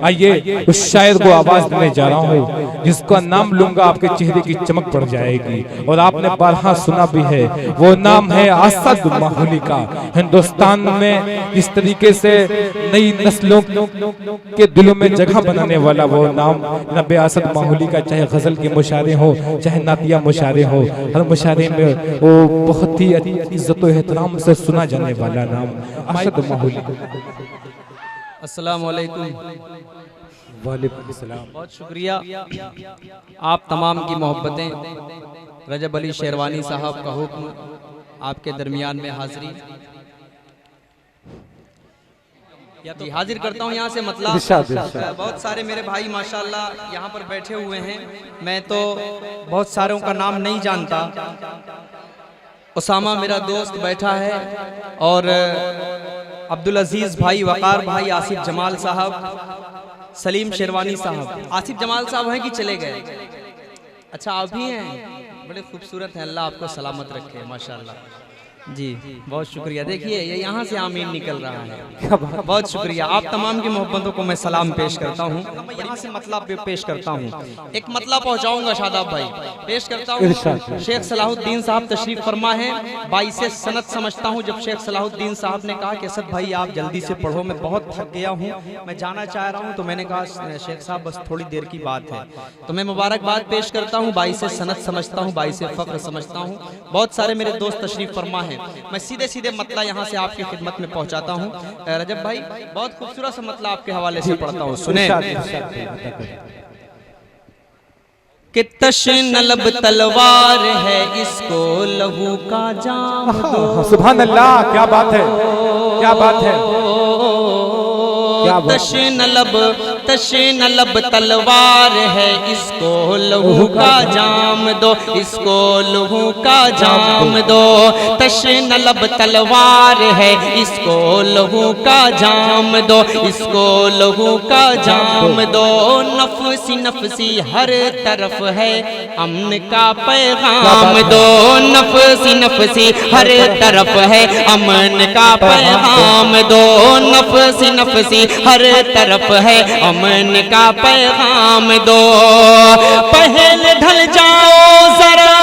आइए उस शायर को आवाज देने जा रहा हूँ जिसका नाम लूंगा आपके चेहरे की चमक बढ़ जाएगी, और आपने बारहा सुना भी है। वो नाम है असद माहौली का। हिंदुस्तान में इस तरीके से नई नस्लों के दिलों में जगह बनाने वाला वो नाम जनाब असद माहौली का। चाहे गजल के मुशारे हो, चाहे नातिया मुशारे हो, हर मुशारे में वो बहुत ही इज्जत और एहतराम से सुना जाने वाला नाम असद माहौली। अस्सलाम वालेकुम। वालेकुम सलाम। बहुत शुक्रिया आप तमाम की मोहब्बतें। रजब अली शेरवानी साहब का हुक्म, आपके दरमियान में हाजिरी जी हाजिर करता हूँ यहाँ से। मतलब बहुत सारे मेरे भाई माशाल्लाह यहाँ पर बैठे हुए हैं। मैं तो बहुत सारों का नाम नहीं जानता। उसामा मेरा दोस्त बैठा है, और अब्दुल अजीज भाई, वकार भाई, आसिफ जमाल साहब, सलीम शेरवानी साहब। आसिफ जमाल साहब हैं कि चले गए? अच्छा आप ही हैं, बड़े खूबसूरत हैं। अल्लाह आपको सलामत रखे माशाल्लाह जी। बहुत शुक्रिया। देखिए ये यहाँ से आमीन निकल रहा है। बहुत शुक्रिया। आप तमाम की मोहब्बतों को मैं सलाम पेश करता हूँ। मैं यहाँ से मतलब पेश करता हूँ, एक मतलब पहुँचाऊंगा शादाब भाई, पेश करता हूँ। शेख सलाहुद्दीन साहब तशरीफ फरमा है। 22 सनत समझता हूँ जब शेख सलाहुद्दीन साहब ने कहा कि असद भाई आप जल्दी से पढ़ो, मैं बहुत थक गया हूँ, मैं जाना चाह रहा हूँ। तो मैंने कहा शेख साहब बस थोड़ी देर की बात है। तो मैं मुबारकबाद पेश करता हूँ। 22 सनत समझता हूँ, 22 फख्र समझता हूँ। बहुत सारे मेरे दोस्त तशरीफ फरमा है। मैं सीधे सीधे मतला यहाँ से आपकी खिदमत में पहुँचाता हूँ। रजब भाई बहुत खूबसूरत सा मतला आपके हवाले से पढ़ता हूँ, सुने। कि तशनलब तलवार है, इसको लहू का जाम दो। सुभान अल्लाह, क्या बात है, क्या बात है। तशनलब तलवार है, इसको लहू का जाम दो, इसको लहू का जाम दो। तशनलब तलवार है, इसको लहू का जाम दो, इसको लहू का जाम दो। नफसी नफसी हर तरफ है, अमन का पैगाम दो। नफसी नफसी हर तरफ है, अमन का पैगाम दो। नफसी नफसी हर तरफ है, अमन का पैगाम दो। पहले ढल जाओ जरा,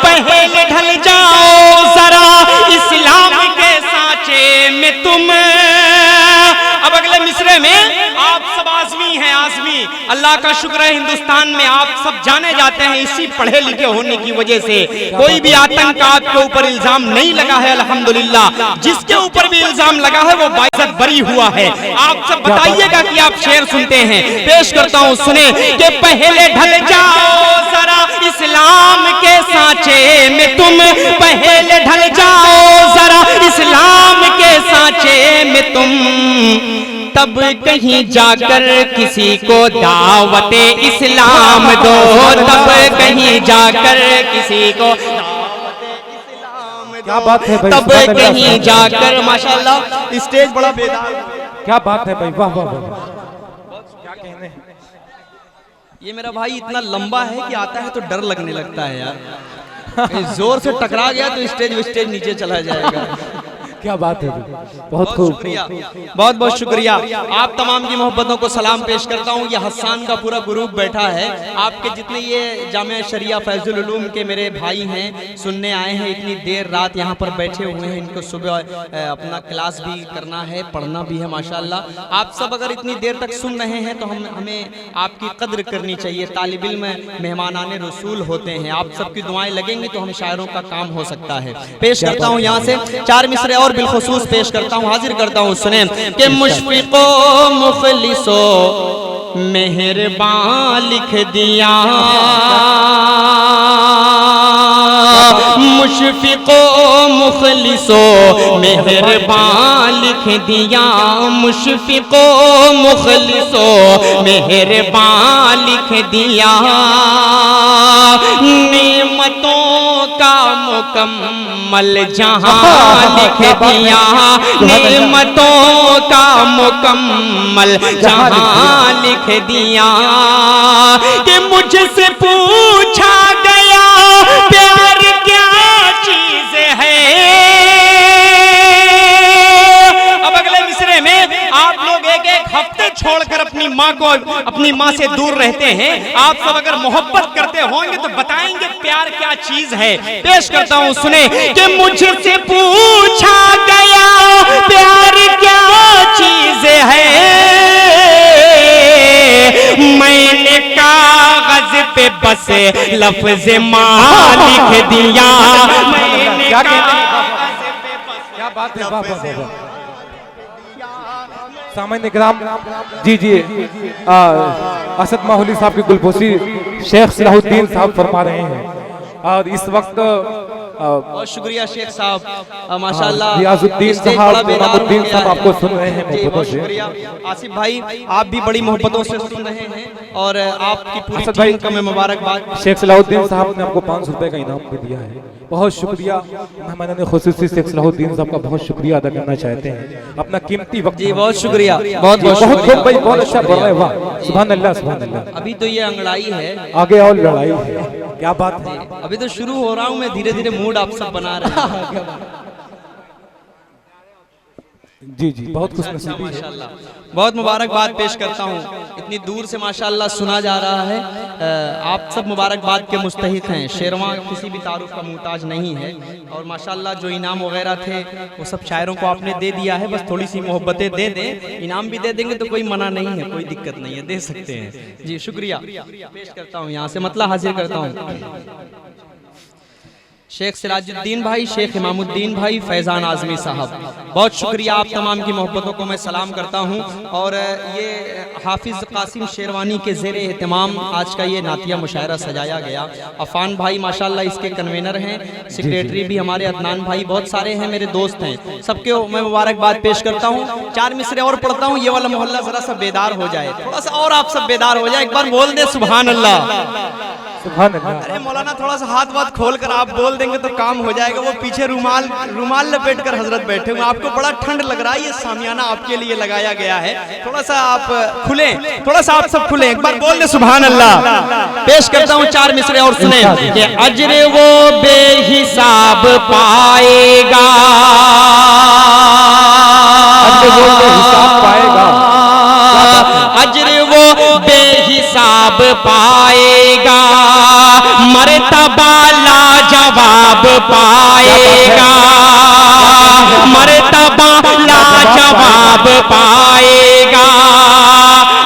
पहले ढल जाओ जरा इस्लाम के सांचे में तुम। अब अगले मिसरे में आप सब आज़मी हैं, आज़मी। अल्लाह का शुक्र है हिंदुस्तान में आप सब जाने जाते हैं इसी पढ़े लिखे होने की वजह से। कोई भी आतंक आपके ऊपर इल्जाम नहीं लगा है अल्हम्दुलिल्लाह। जिसके ऊपर भी इल्जाम लगा है वो बाइज्जत बरी हुआ है। आप सब बताइएगा कि आप शेर सुनते हैं। पेश करता हूँ, सुने। कि पहले ढल जाओ जरा इस्लाम के सांचे में तुम, पहले ढल जाओ जरा इस्लाम के सांचे में तुम। तब कहीं जाकर किसी को दावते इस्लाम दो, तब कहीं जाकर किसी को दावते इस्लाम दो। क्या बात है भाई, तब कहीं जाकर माशाल्लाह स्टेज बड़ा बेदार। क्या बात है भाई, वाह वाह वाह, क्या कहने। ये मेरा भाई इतना लंबा है कि आता है तो डर लगने लगता है यार। जोर से टकरा गया तो स्टेज नीचे चला जाएगा। क्या बात है, बहुत खूब। शुक्रिया, बहुत बहुत शुक्रिया। आप तमाम की मोहब्बतों को सलाम पेश करता हूँ। ये हसन का पूरा ग्रुप बैठा है। आपके जितने ये जामिया शरिया फैजुल उलूम के मेरे भाई हैं, सुनने आए हैं, इतनी देर रात यहाँ पर बैठे हुए हैं। इनको सुबह अपना क्लास भी करना है, पढ़ना भी है माशाल्लाह। आप सब अगर इतनी देर तक सुन रहे हैं तो हमें आपकी कद्र करनी चाहिए। तालिब इल्म मेहमानाने रसूल होते हैं। आप सबकी दुआएं लगेंगी तो हम शायरों का काम हो सकता है। पेश करता हूँ यहाँ से 4 मिसरे और बिलखुसूस पेश करता हूँ, हाजिर करता हूँ, सुने। कि मुशफिको मुखलिसो मेहरबान लिख दिया, मुशफिको मुखलिसो मेहरबान लिख दिया, मुशफिको मुखलिसो मेहरबान लिख दिया। नेमतों का मुकम्मल जहां लिख दिया, नेमतों का मुकम्मल जहां लिख दिया। कि मुझसे पूछा गया प्यार क्या चीज है, को अपनी माँ से दूर रहते हैं, आप सब अगर मोहब्बत करते होंगे तो बताएंगे प्यार क्या चीज है। पेश करता हूँ, सुने कि मुझसे पूछा गया प्यार क्या चीज है, मैंने कागज पे बस लफ्ज माँ लिख दिया। मैंने क्या बात है, वाह वाह वाह। सामान्य ग्राम जी जी असद माहौली साहब के गुलपोशी शेख सलाहुद्दीन साहब फरमा रहे हैं और इस वक्त बहुत शुक्रिया शेख साहब, माशाल्लाह रियाजुद्दीन साहब, इमामुद्दीन साहब आपको सुन रहे हैं जी, मोहब्बतों बहुत से। शुक्रिया आसिफ भाई, आप भी बड़ी मोहब्बतों से सुन रहे हैं और आपकी पूरी असद भाई टीम को मैं मुबारकबाद। शेख सलाहुद्दीन साहब ने आपको 500 रुपए का इनाम भी दिया है, बहुत शुक्रिया। मेहमानाने खुसूसी शेख सलाहुद्दीन साहब का बहुत शुक्रिया अदा करना चाहते हैं, अपना कीमती वक्त। जी बहुत शुक्रिया, बहुत बहुत बहुत शुक्रिया। खूब भाई, बहुत अच्छा बढ़ रहा है, वाह सुभान अल्लाह सुभान अल्लाह। अभी तो ये अंगड़ाई है, आगे और लड़ाई है, क्या बात है। अभी तो शुरू हो रहा हूँ मैं, धीरे धीरे मूड आप सब बना रहे हैं। जी जी बहुत खुश नसीबी है। माशाल्लाह, बहुत मुबारकबाद पेश करता हूँ, इतनी दूर से माशाल्लाह सुना जा रहा है। आप सब मुबारकबाद के मुस्तहिक हैं, शेरवा किसी भी तारुफ का मुहताज नहीं है और माशाल्लाह जो इनाम वगैरह थे वो सब शायरों को आपने दे दिया है, बस थोड़ी सी मोहब्बतें दे दें, इनाम भी दे देंगे तो कोई मना नहीं है, कोई दिक्कत नहीं है, दे सकते हैं। जी शुक्रिया पेश करता हूँ, यहाँ से मतलब हाजिर करता हूँ शेख सिराजुद्दीन भाई, शेख इमामुद्दीन भाई, फैजान आजमी साहब, बहुत शुक्रिया। आप तमाम की मोहब्बतों को मैं सलाम करता हूं और ये हाफिज कासिम शेरवानी के ज़ेरे एहतमाम आज का ये नातिया मुशायरा सजाया गया। अफान भाई माशाल्लाह इसके कन्वेनर हैं, सेक्रेटरी भी हमारे अदनान भाई, बहुत सारे हैं मेरे दोस्त हैं, सबके मैं मुबारकबाद पेश करता हूँ। 4 मिसरे और पढ़ता हूँ, ये वाला मोहल्ला जरा सा बेदार हो जाए, थोड़ा सा और आप सब बेदार हो जाए, एक बार बोल दे सुभान अल्लाह। सुभान अल्लाह। अरे मौलाना थोड़ा सा हाथ वाथ खोल कर आप बोल देंगे तो काम हो जाएगा। वो पीछे रुमाल लपेट कर हजरत बैठे हुए, आपको बड़ा ठंड लग रहा है, ये सामियाना आपके लिए लगाया गया है, थोड़ा सा आप खुले, थोड़ा सा आप सब खुले, एक बार बोल दे सुभान अल्लाह। पेश करता हूँ 4 मिसरे और सुने कि अजर वो बेहिसाब पाएगा, अजर वो बेहिसाब पाएगा, मर्तबा लाजवाब पाएगा, मर्तबा लाजवाब पाएगा।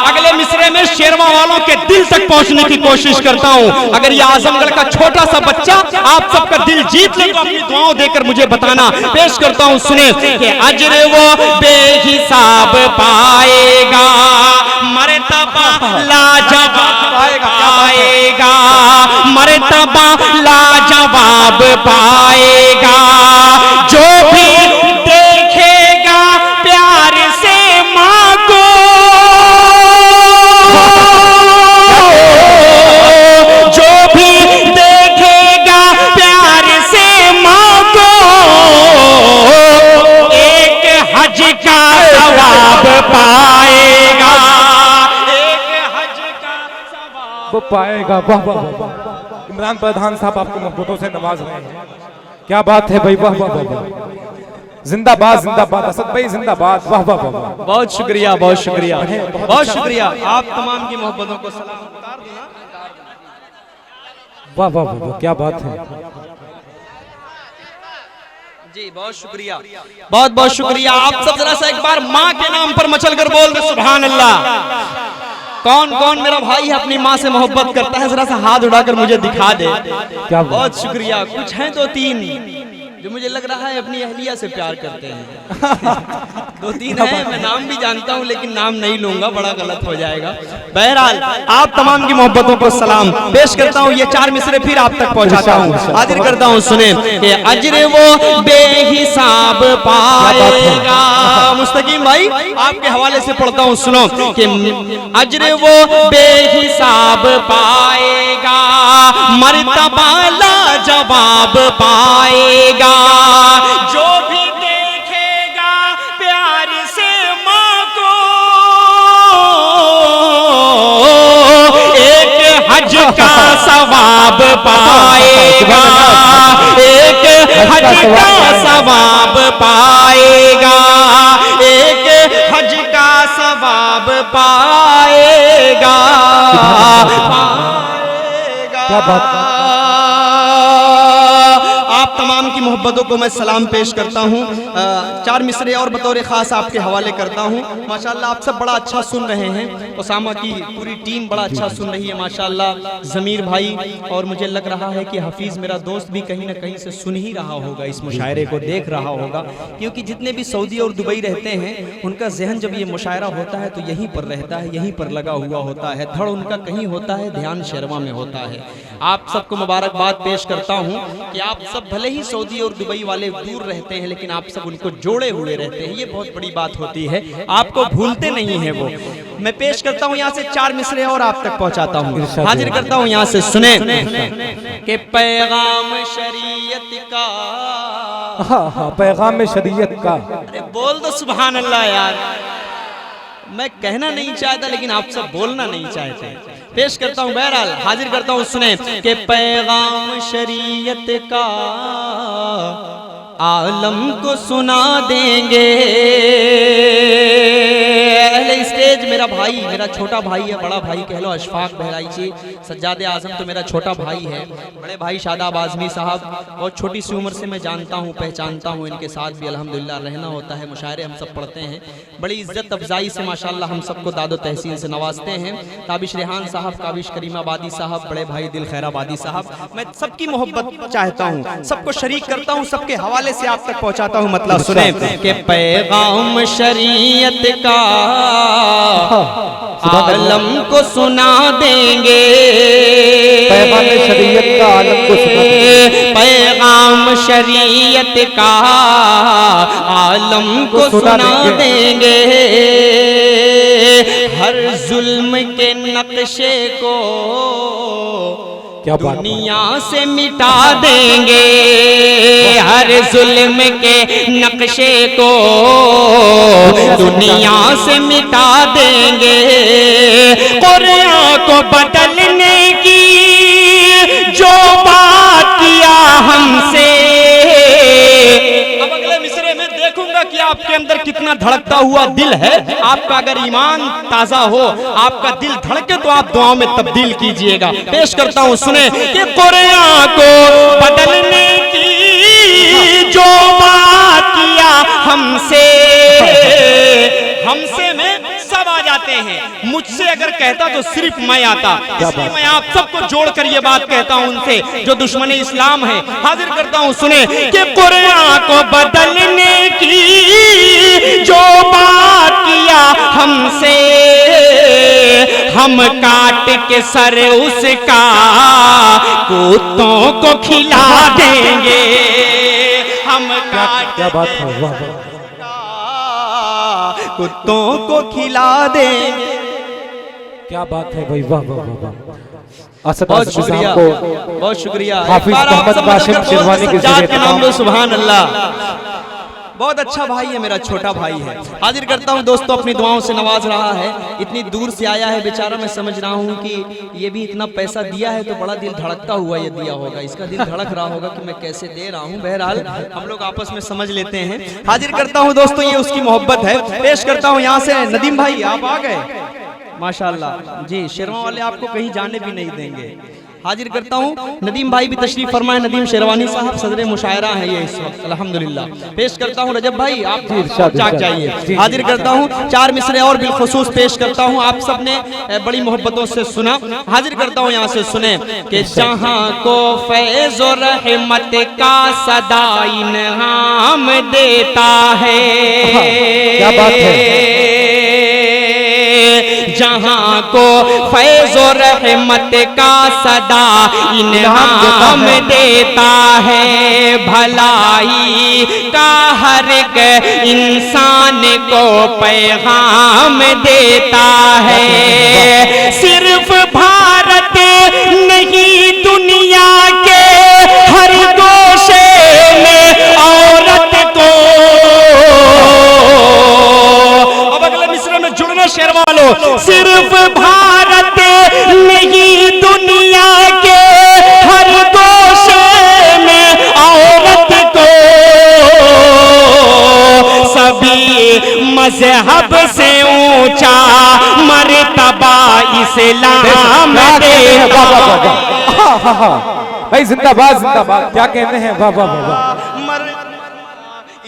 अगले मिसरे में शेरवा वालों के दिल तक पहुंचने की कोशिश करता हूं। अगर ये आजमगढ़ का छोटा सा बच्चा आप सबका दिल जीत ले तो अपनी दुआओं देकर मुझे बताना। पेश करता हूं, सुने कि अजर वो बेहिसाब पाएगा, मर्तबा लाजवाब पाएगा, मर्तबा लाजवाब पाएगा। जो भी देखेगा प्यार से माँ को, जो भी देखेगा प्यार से माँ को, एक हज का सवाब पाएगा, एक हज का सवाब वो पाएगा। वाह वाह वाह। इमरान प्रधान साहब आपको मोहब्बतों से नवाज रहे हैं, क्या बात है भाई, वाह वाह वाह। जिंदाबाद जिंदाबाद असद भाई जिंदाबाद, वाह वाह वाह। बहुत शुक्रिया, बहुत शुक्रिया, बहुत शुक्रिया। आप तमाम की मोहब्बतों को सलाम उतार दो ना। वाह वाह वाह, क्या बात है। जी बहुत शुक्रिया, बहुत बहुत शुक्रिया। आप सब जरा सा एक बार माँ के नाम पर मचल कर बोल दे सुभान अल्लाह। कौन कौन मेरा भाई है अपनी माँ से मोहब्बत करता है, जरा सा हाथ उठाकर मुझे दिखा दे। क्या बहुत शुक्रिया। कुछ हैं 2-3 जो मुझे लग रहा है अपनी अहलिया से प्यार करते हैं। 2-3 हैं, मैं नाम भी जानता हूं लेकिन नाम नहीं लूंगा, बड़ा गलत हो जाएगा। बहरहाल आप तमाम की मोहब्बतों को सलाम पेश करता हूं। ये 4 मिसरे फिर आप तक पहुंचाता हूं, हाजिर करता हूं, सुने कि अजर वो बेहिसाब पाएगा। मुस्तकीम भाई आपके हवाले से पढ़ता हूं, सुनो कि अजर वो बेहिसाब पाएगा, मर्तबा लाजवाब पाएगा। जो भी देखेगा प्यार से माँ को, एक हज का सवाब पाएगा, एक हज का सवाब पाएगा, एक हज का सवाब जनाब पाएगा। क्या बात। आप तमाम की मोहब्बतों को मैं सलाम पेश करता हूँ। 4 मिसरे और बतौर ख़ास आपके हवाले करता हूँ। माशाल्लाह आप सब बड़ा अच्छा सुन रहे हैं, उसामा की पूरी टीम बड़ा अच्छा सुन रही है माशाल्लाह। ज़मीर भाई और मुझे लग रहा है कि हफीज़ मेरा दोस्त भी कहीं ना कहीं से सुन ही रहा होगा, इस मुशायरे को देख रहा होगा, क्योंकि जितने भी सऊदी और दुबई रहते हैं उनका जहन जब ये मुशायरा होता है तो यहीं पर रहता है, यहीं पर लगा हुआ होता है, धड़ उनका कहीं होता है, ध्यान शर्मा में होता है। आप सबको मुबारकबाद पेश करता हूँ कि आप सब भले ही सऊदी और दुबई वाले दूर रहते हैं लेकिन आप सब उनको जोड़े हुए रहते हैं, ये बहुत बड़ी बात होती है, आपको भूलते नहीं है वो। मैं पेश करता हूँ यहाँ से 4 मिसरे और आप तक पहुँचाता हूँ, हाजिर करता हूँ यहाँ से, सुने कि पैगाम शरीयत का, हाँ, पैगाम शरीयत का। अरे बोल दो सुभान अल्लाह यार। मैं कहना नहीं चाहता लेकिन आप सब बोलना नहीं चाहते। पेश करता हूँ, बहरहाल हाजिर करता हूँ, सुने कि पैगाम शरीयत का आलम को सुना देंगे। अहले स्टेज मेरा भाई, मेरा छोटा भाई है, बड़ा भाई कह लो, अशफाक बहराइची। सज्जाद आजम तो मेरा छोटा भाई है। बड़े भाई शादाब आजमी साहब बहुत छोटी सी उम्र से मैं जानता हूँ, पहचानता हूँ, इनके साथ भी अल्हम्दुलिल्लाह रहना होता है, मुशायरे हम सब पढ़ते हैं, बड़ी इज्जत अफजाई से माशाल्लाह हम सबको दादो तहसीन से नवाजते हैं। ताबिश रेहान साहब, काबिश करीमाबादी साहब, बड़े भाई दिल खैराबादी साहब, मैं सबकी मोहब्बत चाहता हूँ, सबको शरीक करता हूँ, सबके हवाले से आप तक पहुँचाता हूँ। मतलब सुने कि पैगाम शरीयत का आलम को सुना देंगे। पैगाम शरीयत का आलम को सुना देंगे। पैगाम शरीयत का आलम को सुना देंगे। हर जुल्म के नक्शे को दुनिया से मिटा देंगे। हर जुल्म के नक्शे को दुनिया से मिटा देंगे। कुरान को बदलने की जो बात किया हमसे, अब अगले मिसरे में देखूंगा कि आपके अंदर कितना धड़कता हुआ दिल है। आपका अगर ईमान ताजा हो, आपका दिल धड़के तो आप दुआओं में तब्दील कीजिएगा। पेश करता हूं, सुने कि कुरान को बदलने की जो बात किया हमसे, हमसे में सब आ जाते हैं, मुझसे अगर कहता तो सिर्फ मैं आता। इसलिए मैं आप सबको जोड़कर ये बात कहता हूं उनसे जो दुश्मन इस्लाम है। हाजिर करता हूं, सुने कि कुरान को बदलने की जो बात किया हमसे, हम काट के सर उसका कुत्तों को खिला देंगे। हम काट क्या बात है, वाह वाह, कुत्तों को खिला देंगे। क्या बात है भाई, वाह वाह वाह। बहुत शुक्रिया, बहुत शुक्रिया। हाफिज मोहम्मद कासिम शेरवानी के सज्जाद के नाम लो, सुभान अल्लाह। बहुत अच्छा भाई है, मेरा छोटा भाई है। हाजिर करता हूँ दोस्तों, अपनी दुआओं से नवाज रहा है, इतनी दूर से आया है बेचारा। मैं समझ रहा हूँ कि ये भी इतना पैसा दिया है तो बड़ा दिल धड़कता हुआ ये दिया होगा, इसका दिल धड़क रहा होगा कि मैं कैसे दे रहा हूँ। बहरहाल हम लोग आपस में समझ लेते हैं। हाजिर करता हूँ दोस्तों, ये उसकी मोहब्बत है। पेश करता हूँ यहाँ से नदीम भाई, आप आ गए माशाल्लाह जी। शेरवा वाले आपको कहीं जाने भी नहीं देंगे। हाजिर करता हूँ नदीम भाई भी तशरीफ फरमाए। नदीम शेरवानी साहब सदर मुशायरा है ये इस वक्त अल्हम्दुलिल्लाह। पेश करता हूँ रजब भाई, आप जाग जाइए। हाजिर करता हूँ 4 मिसरे और बिलखुसूस पेश करता हूँ, आप सब ने बड़ी मोहब्बतों से सुना। हाजिर करता हूँ यहाँ से, सुने कि जहाँ को फैज़ और रहमत का सदा इनाम देता है। क्या बात है। जहाँ को फैज़ और रहमत का सदा इनाम देता है। भलाई का हर एक इंसान को पैगाम देता है। सिर्फ भारत नहीं, दुनिया के हर गोशे में औरत को। अब अगले मिसरे में जुड़ना शेर वालों, सिर्फ भारत नहीं, दुनिया के हर गोशे में औरत को। सभी मजहब से ऊंचा इस्लाम वाह वाह वाह देता वाह। हाँ हाँ हाँ भाई जिंदाबाद जिंदाबाद, क्या कहते हैं, वाह वाह वाह वाह। मर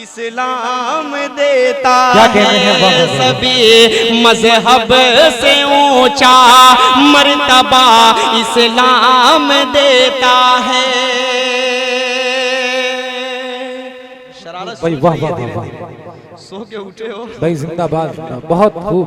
इस्लाम देता क्या कहते हैं, वाह है वाह वाह। सभी मजहब से ऊंचा मर्तबा इस्लाम देता है। शरारत भाई वाह वाह वाह वाह, सो के उठे हो भाई जिंदाबाद, बहुत खूब।